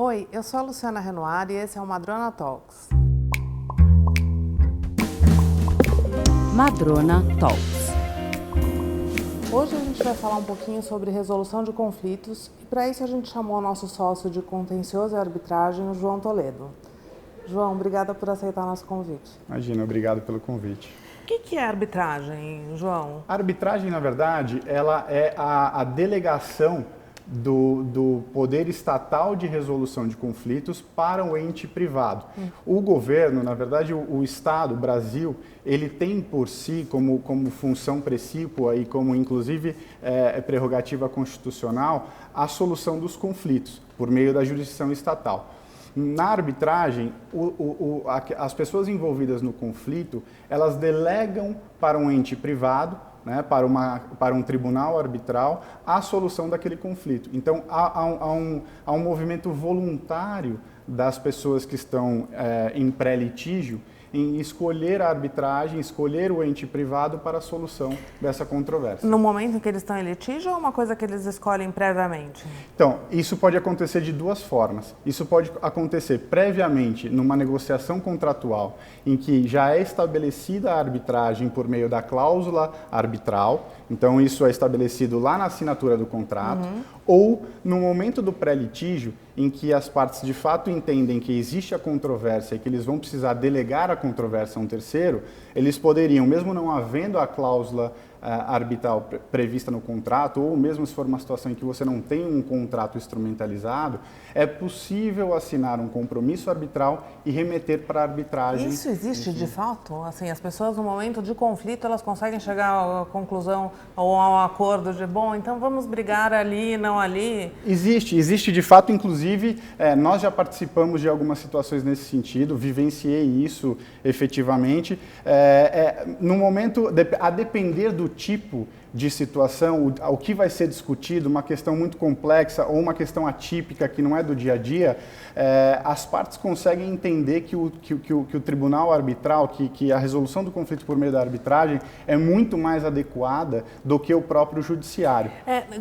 Oi, eu sou a Luciana Renoir e esse é o Madrona Talks. Madrona Talks. Hoje a gente vai falar um pouquinho sobre resolução de conflitos e para isso a gente chamou o nosso sócio de contencioso e arbitragem, o João Toledo. João, obrigada por aceitar nosso convite. Imagina, obrigado pelo convite. O que é arbitragem, João? A arbitragem, na verdade, ela é a delegação do poder estatal de resolução de conflitos para o ente privado. O governo, na verdade, o Estado, o Brasil, ele tem por si como função precípua e como, inclusive, prerrogativa constitucional, a solução dos conflitos por meio da jurisdição estatal. Na arbitragem, as pessoas envolvidas no conflito, elas delegam para um ente privado, né, para um tribunal arbitral, a solução daquele conflito. Então, há um movimento voluntário das pessoas que estão em pré-litígio em escolher a arbitragem, escolher o ente privado para a solução dessa controvérsia. No momento em que eles estão em litígio ou é uma coisa que eles escolhem previamente? Então, isso pode acontecer de duas formas. Isso pode acontecer previamente numa negociação contratual em que já é estabelecida a arbitragem por meio da cláusula arbitral, então isso é estabelecido lá na assinatura do contrato, ou no momento do pré-litígio, em que as partes de fato entendem que existe a controvérsia e que eles vão precisar delegar a controvérsia a um terceiro, eles poderiam, mesmo não havendo a cláusula arbitral prevista no contrato, ou mesmo se for uma situação em que você não tem um contrato instrumentalizado, é possível assinar um compromisso arbitral e remeter para a arbitragem. Isso existe de fato? Assim, as pessoas no momento de conflito, elas conseguem chegar à conclusão ou a um acordo de, bom, então vamos brigar ali, não ali? Existe de fato, inclusive, nós já participamos de algumas situações nesse sentido, vivenciei isso efetivamente. No momento, a depender do tipo de situação, o que vai ser discutido, uma questão muito complexa ou uma questão atípica que não é do dia a dia, as partes conseguem entender que o tribunal arbitral, que a resolução do conflito por meio da arbitragem é muito mais adequada do que o próprio judiciário.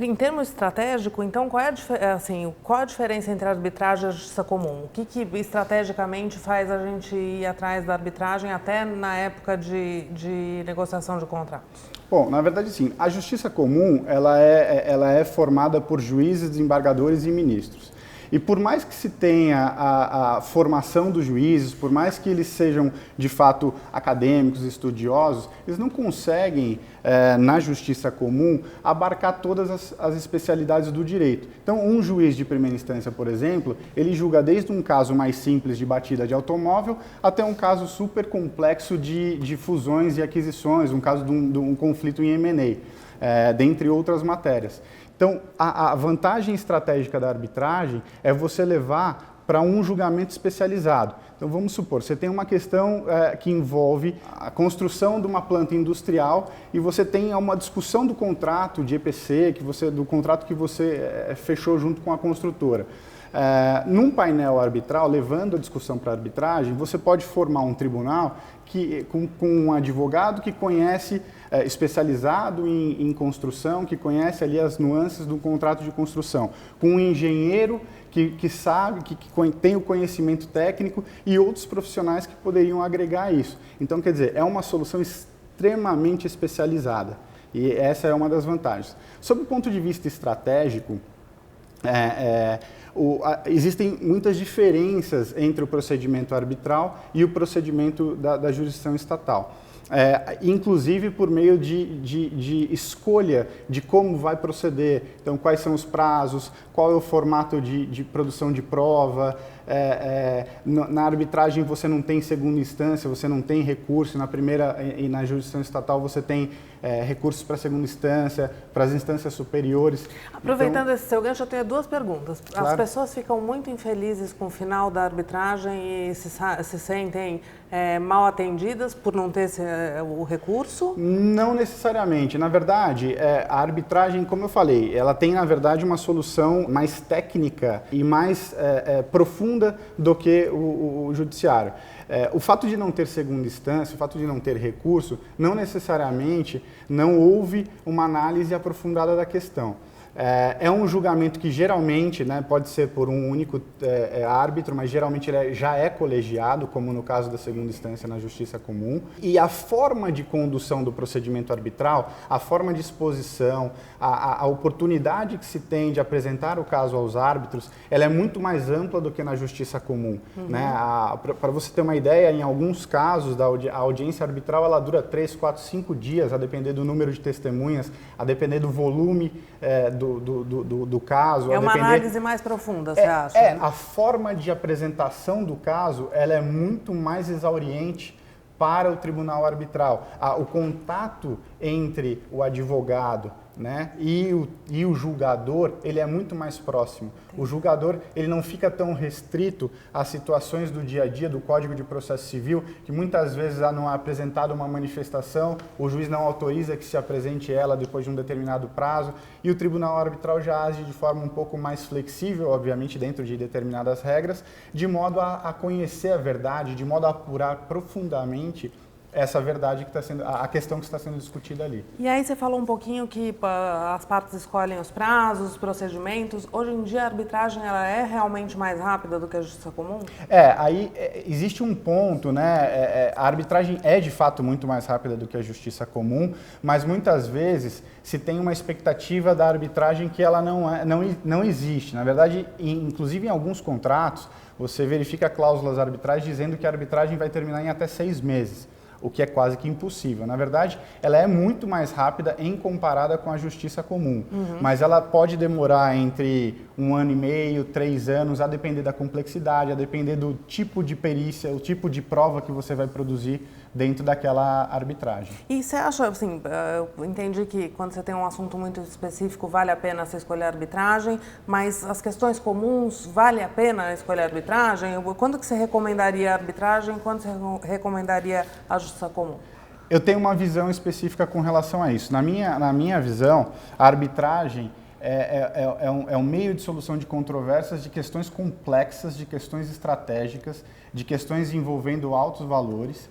Em termos estratégicos, então, qual é a diferença entre a arbitragem e a justiça comum? O que estrategicamente faz a gente ir atrás da arbitragem até na época de negociação de contratos? Bom, na verdade, sim. A justiça comum, ela é formada por juízes, desembargadores e ministros. E por mais que se tenha a formação dos juízes, por mais que eles sejam, de fato, acadêmicos, estudiosos, eles não conseguem, na justiça comum, abarcar todas as especialidades do direito. Então, um juiz de primeira instância, por exemplo, ele julga desde um caso mais simples de batida de automóvel até um caso super complexo de fusões e aquisições, um caso de um conflito em M&A, dentre outras matérias. Então, a vantagem estratégica da arbitragem é você levar para um julgamento especializado. Então, vamos supor, você tem uma questão que envolve a construção de uma planta industrial e você tem uma discussão do contrato de EPC, do contrato que você fechou junto com a construtora. Num painel arbitral, levando a discussão para a arbitragem, você pode formar um tribunal com um advogado que conhece, especializado em construção, que conhece ali as nuances do contrato de construção, com um engenheiro que sabe, que tem o conhecimento técnico e outros profissionais que poderiam agregar isso. Então, quer dizer, é uma solução extremamente especializada e essa é uma das vantagens. Sob o ponto de vista estratégico, existem muitas diferenças entre o procedimento arbitral e o procedimento da jurisdição estatal. Inclusive por meio de escolha de como vai proceder, então quais são os prazos, qual é o formato de produção de prova. Na arbitragem você não tem segunda instância, você não tem recurso, na primeira e na jurisdição estatal você tem recursos para a segunda instância, para as instâncias superiores. Aproveitando esse seu gancho, eu tenho duas perguntas. Claro. As pessoas ficam muito infelizes com o final da arbitragem e se sentem mal atendidas por não ter o recurso? Não necessariamente. Na verdade, a arbitragem, como eu falei, ela tem, na verdade, uma solução mais técnica e mais profunda do que o judiciário. O fato de não ter segunda instância, o fato de não ter recurso, não necessariamente não houve uma análise aprofundada da questão. É um julgamento que geralmente, né, pode ser por um único árbitro, mas geralmente ele já é colegiado, como no caso da segunda instância na Justiça Comum. E a forma de condução do procedimento arbitral, a forma de exposição, a oportunidade que se tem de apresentar o caso aos árbitros, ela é muito mais ampla do que na Justiça Comum. Né? Para você ter uma ideia, em alguns casos, a audiência arbitral ela dura 3, 4, 5 dias, a depender do número de testemunhas, a depender do volume do caso. É uma análise mais profunda, você acha? A forma de apresentação do caso ela é muito mais exauriente para o tribunal arbitral. O contato entre o advogado, né, e o julgador, ele é muito mais próximo. O julgador, ele não fica tão restrito às situações do dia a dia do Código de Processo Civil, que muitas vezes não é apresentada uma manifestação, o juiz não autoriza que se apresente ela depois de um determinado prazo, e o tribunal arbitral já age de forma um pouco mais flexível, obviamente dentro de determinadas regras, de modo a conhecer a verdade, de modo a apurar profundamente essa verdade que está sendo, a questão que está sendo discutida ali. E aí você falou um pouquinho que as partes escolhem os prazos, os procedimentos. Hoje em dia a arbitragem ela é realmente mais rápida do que a Justiça Comum? Aí existe um ponto, né? A arbitragem é de fato muito mais rápida do que a Justiça Comum, mas muitas vezes se tem uma expectativa da arbitragem que ela não existe. Na verdade, inclusive em alguns contratos, você verifica cláusulas arbitrais dizendo que a arbitragem vai terminar em até 6 meses. O que é quase que impossível. Na verdade, ela é muito mais rápida em comparada com a Justiça Comum, mas ela pode demorar entre 1 ano e meio, 3 anos, a depender da complexidade, a depender do tipo de perícia, o tipo de prova que você vai produzir dentro daquela arbitragem. E você acha, assim, eu entendi que quando você tem um assunto muito específico, vale a pena você escolher a arbitragem, mas as questões comuns, vale a pena escolher a arbitragem? Quando que você recomendaria a arbitragem, quando você recomendaria a Justiça Comum? Eu tenho uma visão específica com relação a isso. Na minha visão, a arbitragem é um meio de solução de controvérsias, de questões complexas, de questões estratégicas, de questões envolvendo altos valores.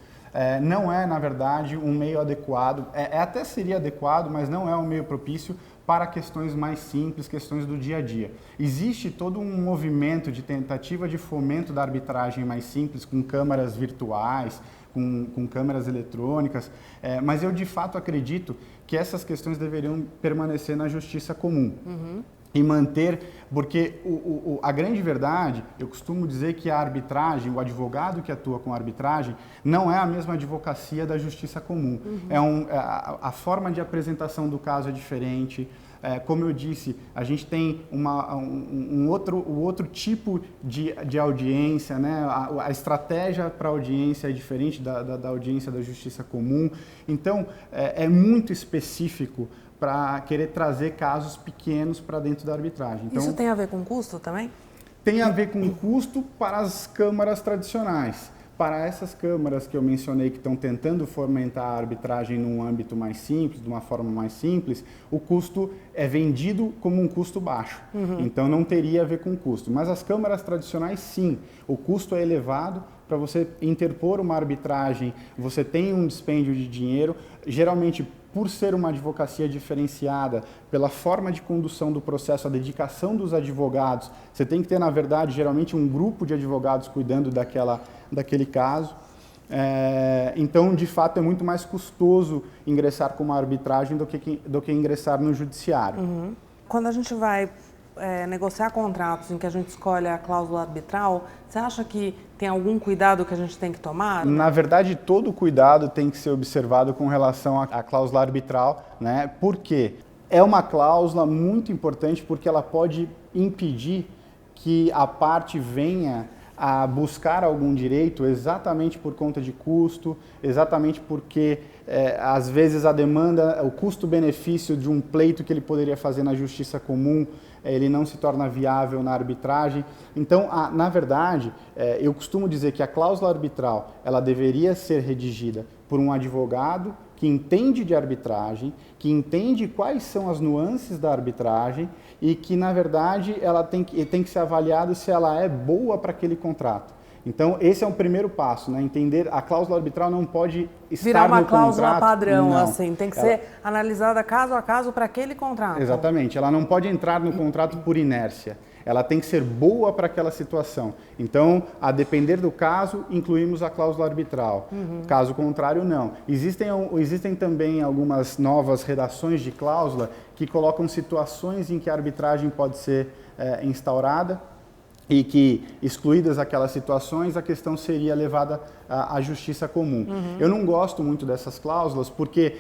Não é, na verdade, um meio adequado, até seria adequado, mas não é um meio propício para questões mais simples, questões do dia a dia. Existe todo um movimento de tentativa de fomento da arbitragem mais simples, com câmaras virtuais, com câmeras eletrônicas, mas eu de fato acredito que essas questões deveriam permanecer na Justiça Comum. E manter, porque a grande verdade, eu costumo dizer que a arbitragem, o advogado que atua com a arbitragem, não é a mesma advocacia da Justiça Comum. A forma de apresentação do caso é diferente. Como eu disse, a gente tem um outro tipo de audiência, né? A estratégia para a audiência é diferente da audiência da Justiça Comum. Então, é muito específico para querer trazer casos pequenos para dentro da arbitragem. Então, isso tem a ver com custo também? Tem a ver com custo para as câmaras tradicionais. Para essas câmaras que eu mencionei que estão tentando fomentar a arbitragem num âmbito mais simples, de uma forma mais simples, o custo é vendido como um custo baixo. Então não teria a ver com custo. Mas as câmaras tradicionais, sim, o custo é elevado. Para você interpor uma arbitragem, você tem um dispêndio de dinheiro, geralmente por ser uma advocacia diferenciada, pela forma de condução do processo, a dedicação dos advogados, você tem que ter, na verdade, geralmente um grupo de advogados cuidando daquele caso. Então, de fato, é muito mais custoso ingressar com uma arbitragem do que ingressar no judiciário. Quando a gente vai negociar contratos em que a gente escolhe a cláusula arbitral, você acha que tem algum cuidado que a gente tem que tomar? Na verdade, todo cuidado tem que ser observado com relação à cláusula arbitral, né? Por quê? É uma cláusula muito importante porque ela pode impedir que a parte venha a buscar algum direito exatamente por conta de custo, exatamente porque às vezes a demanda, o custo-benefício de um pleito que ele poderia fazer na Justiça Comum, ele não se torna viável na arbitragem. Então, na verdade, eu costumo dizer que a cláusula arbitral ela deveria ser redigida por um advogado que entende de arbitragem, que entende quais são as nuances da arbitragem e que, na verdade, ela tem que ser avaliada se ela é boa para aquele contrato. Então, esse é um primeiro passo, né? Entender a cláusula arbitral não pode estar virar uma no cláusula contrato. padrão, não. assim, tem que ser analisada caso a caso para aquele contrato. Exatamente, ela não pode entrar no contrato por inércia. Ela tem que ser boa para aquela situação. Então, a depender do caso, incluímos a cláusula arbitral. Caso contrário, não. Existem também algumas novas redações de cláusula que colocam situações em que a arbitragem pode ser instaurada e que, excluídas aquelas situações, a questão seria levada à justiça comum. Eu não gosto muito dessas cláusulas porque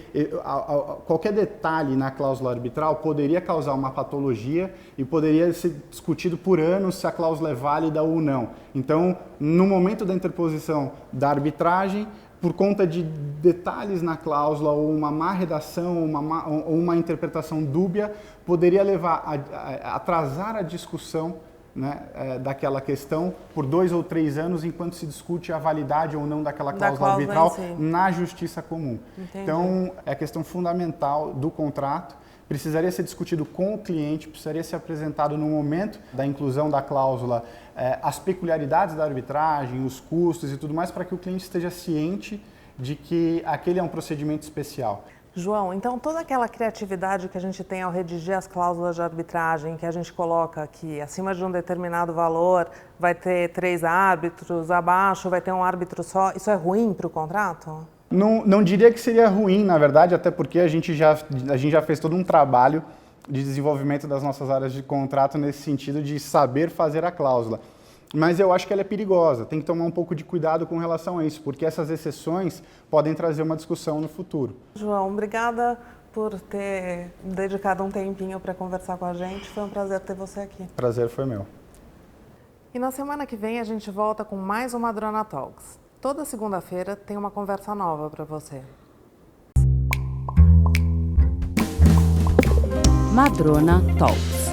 qualquer detalhe na cláusula arbitral poderia causar uma patologia e poderia ser discutido por anos se a cláusula é válida ou não. Então, no momento da interposição da arbitragem, por conta de detalhes na cláusula ou uma má redação ou uma interpretação dúbia, poderia levar a atrasar a discussão, né, daquela questão por 2 ou 3 anos, enquanto se discute a validade ou não daquela cláusula arbitral na justiça comum. Entendi. Então, é a questão fundamental do contrato. Precisaria ser discutido com o cliente, precisaria ser apresentado no momento da inclusão da cláusula as peculiaridades da arbitragem, os custos e tudo mais, para que o cliente esteja ciente de que aquele é um procedimento especial. João, então toda aquela criatividade que a gente tem ao redigir as cláusulas de arbitragem, que a gente coloca que acima de um determinado valor vai ter 3 árbitros, abaixo vai ter um árbitro só, isso é ruim para o contrato? Não diria que seria ruim, na verdade, até porque a gente já fez todo um trabalho de desenvolvimento das nossas áreas de contrato nesse sentido de saber fazer a cláusula. Mas eu acho que ela é perigosa, tem que tomar um pouco de cuidado com relação a isso, porque essas exceções podem trazer uma discussão no futuro. João, obrigada por ter dedicado um tempinho para conversar com a gente, foi um prazer ter você aqui. Prazer foi meu. E na semana que vem a gente volta com mais uma Madrona Talks. Toda segunda-feira tem uma conversa nova para você. Madrona Talks.